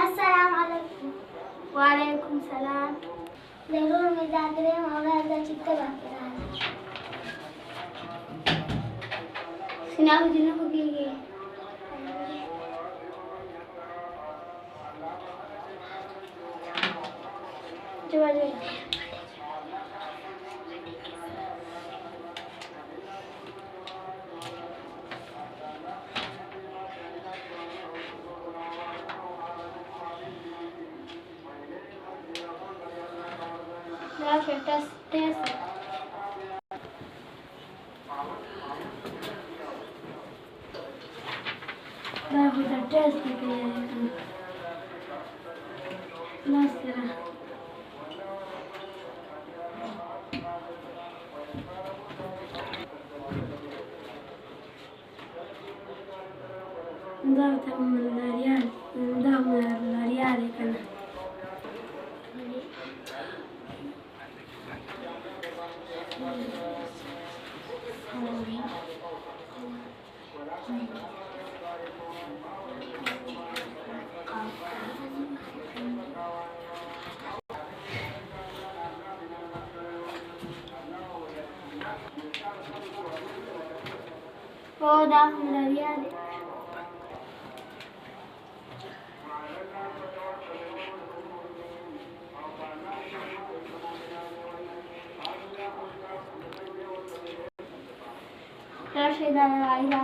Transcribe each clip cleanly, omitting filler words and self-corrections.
अस्सलाम वालेकुम। वालेकुम सलाम। जरूर मिजाकरे मौलाना चित्ते बाकरा सिनाब जिन्हों को की गई जो Gracias, test. That was a test again. Nasira. Dava l'aria kana. Oh, da l'aria. Rashida Laila.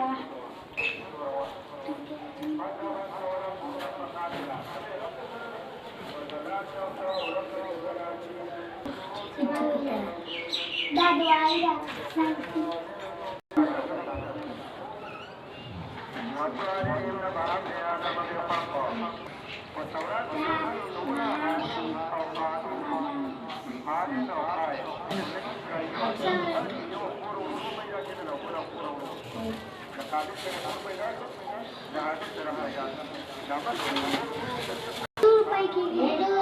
Dadu Aida. Tudo vai que